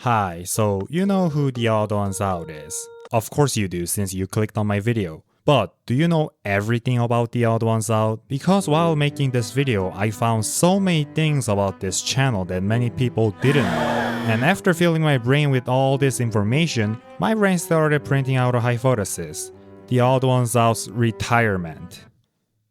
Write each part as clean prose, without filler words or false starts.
Hi, so you know who Theodd1sout is? Of course you do since you clicked on my video. But do you know everything about Theodd1sout? Because while making this video, I found so many things about this channel that many people didn't know. And after filling my brain with all this information, my brain started printing out a hypothesis. Theodd1sout's retirement.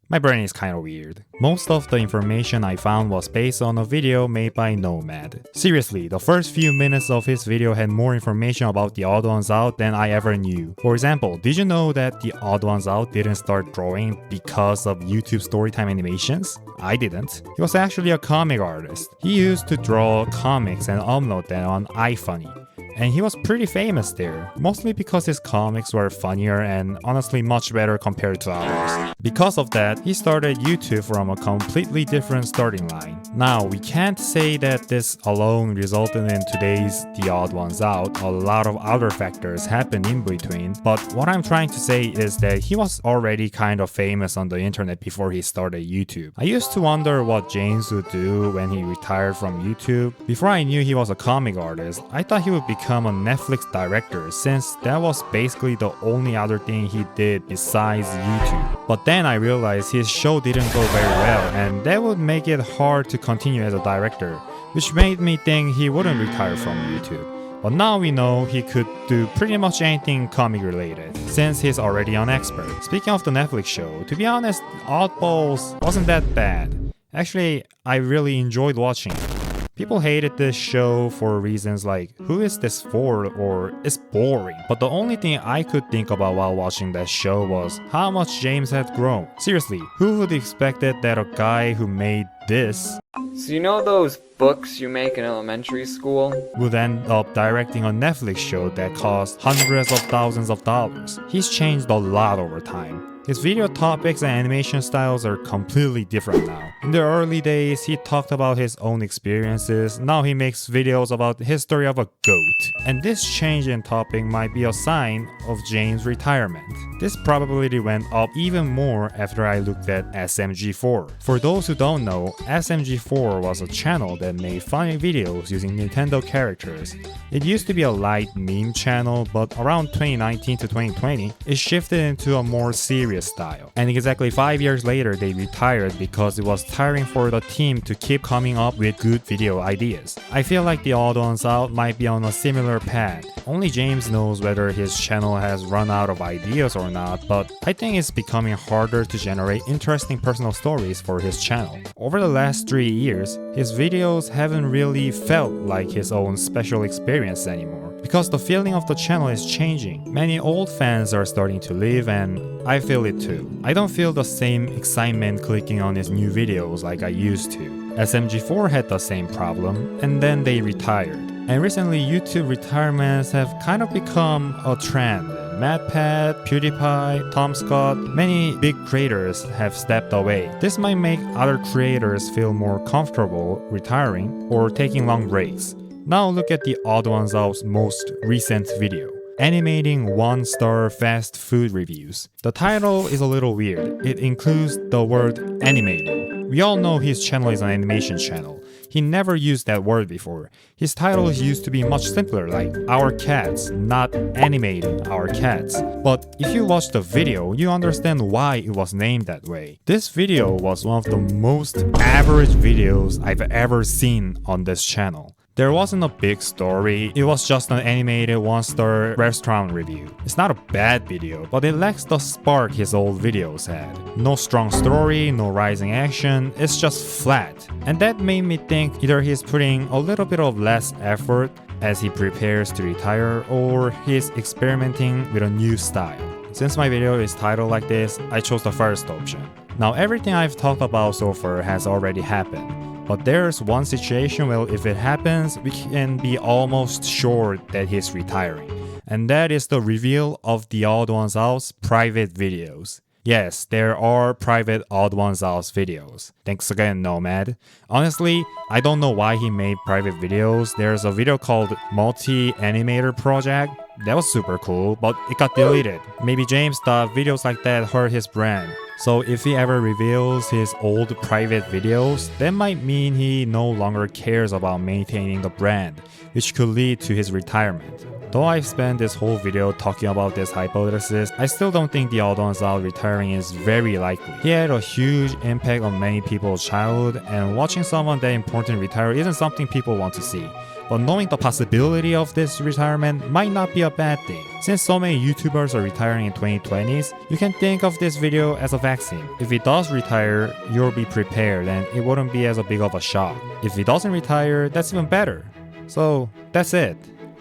My brain is kinda weird. Most of the information I found was based on a video made by Nomad. Seriously, the first few minutes of his video had more information about Theodd1sout than I ever knew. For example, did you know that Theodd1sout didn't start drawing because of YouTube storytime animations? I didn't. He was actually a comic artist. He used to draw comics and upload them on iFunny. And he was pretty famous there, mostly because his comics were funnier and honestly much better compared to others. Because of that, he started YouTube from a completely different starting line. Now, we can't say that this alone resulted in today's Theodd1sout. A lot of other factors happened in between, but what I'm trying to say is that he was already kind of famous on the internet before he started YouTube. I used to wonder what James would do when he retired from YouTube. Before I knew he was a comic artist, I thought he would become a Netflix director since that was basically the only other thing he did besides YouTube. But then I realized his show didn't go very well and that would make it hard to continue as a director, which made me think he wouldn't retire from YouTube. But now we know he could do pretty much anything comic related, since he's already an expert. Speaking of the Netflix show, to be honest, Oddballs wasn't that bad. Actually, I really enjoyed watching it. People hated this show for reasons like, who is this for, or it's boring. But the only thing I could think about while watching that show was how much James had grown. Seriously, who would expected that a guy who made this, So you know those books you make in elementary school? would end up directing a Netflix show that cost hundreds of thousands of dollars. He's changed a lot over time. His video topics and animation styles are completely different now. In the early days, he talked about his own experiences. Now he makes videos about the history of a goat. And this change in topic might be a sign of James' retirement. This probability went up even more after I looked at SMG4. For those who don't know, SMG4 was a channel that made funny videos using Nintendo characters. It used to be a light meme channel, but around 2019 to 2020, it shifted into a more serious style. And exactly 5 years later, they retired because it was tiring for the team to keep coming up with good video ideas. I feel like Theodd1sout might be on a similar path. Only James knows whether his channel has run out of ideas or not, but I think it's becoming harder to generate interesting personal stories for his channel. Over the last 3 years, his videos haven't really felt like his own special experience anymore, because the feeling of the channel is changing. Many old fans are starting to leave and I feel it too. I don't feel the same excitement clicking on his new videos like I used to. SMG4 had the same problem and then they retired. And recently YouTube retirements have kind of become a trend. MadPat, PewDiePie, Tom Scott, many big creators have stepped away. This might make other creators feel more comfortable retiring or taking long breaks. Now look at Theodd1sout's most recent video, animating 1-star fast food reviews. The title is a little weird. It includes the word animating. We all know his channel is an animation channel. He never used that word before. His titles used to be much simpler, like Our Cats, not Animating Our Cats. But if you watch the video, you understand why it was named that way. This video was one of the most average videos I've ever seen on this channel. There wasn't a big story, it was just an animated 1-star restaurant review. It's not a bad video, but it lacks the spark his old videos had. No strong story, no rising action, it's just flat. And that made me think either he's putting a little bit of less effort as he prepares to retire, or he's experimenting with a new style. Since my video is titled like this, I chose the first option. Now everything I've talked about so far has already happened. But there's one situation where if it happens, we can be almost sure that he's retiring. And that is the reveal of Theodd1sout's private videos. Yes, there are private Theodd1sout videos. Thanks again, Nomad. Honestly, I don't know why he made private videos. There's a video called Multi-Animator Project That was super cool, but it got deleted. Maybe James thought videos like that hurt his brand. So if he ever reveals his old private videos, that might mean he no longer cares about maintaining the brand, which could lead to his retirement. Though I've spent this whole video talking about this hypothesis, I still don't think Theodd1sout retiring is very likely. He had a huge impact on many people's childhood, and watching someone that important retire isn't something people want to see. But knowing the possibility of this retirement might not be a bad thing. Since so many YouTubers are retiring in 2020s, you can think of this video as a vaccine. If he does retire, you'll be prepared and it wouldn't be as big of a shock. If he doesn't retire, that's even better. So that's it.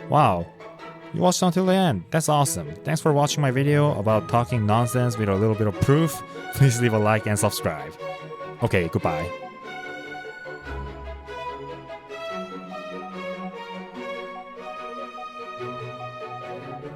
Wow. You watched until the end. That's awesome. Thanks for watching my video about talking nonsense with a little bit of proof. Please leave a like and subscribe. Okay, goodbye.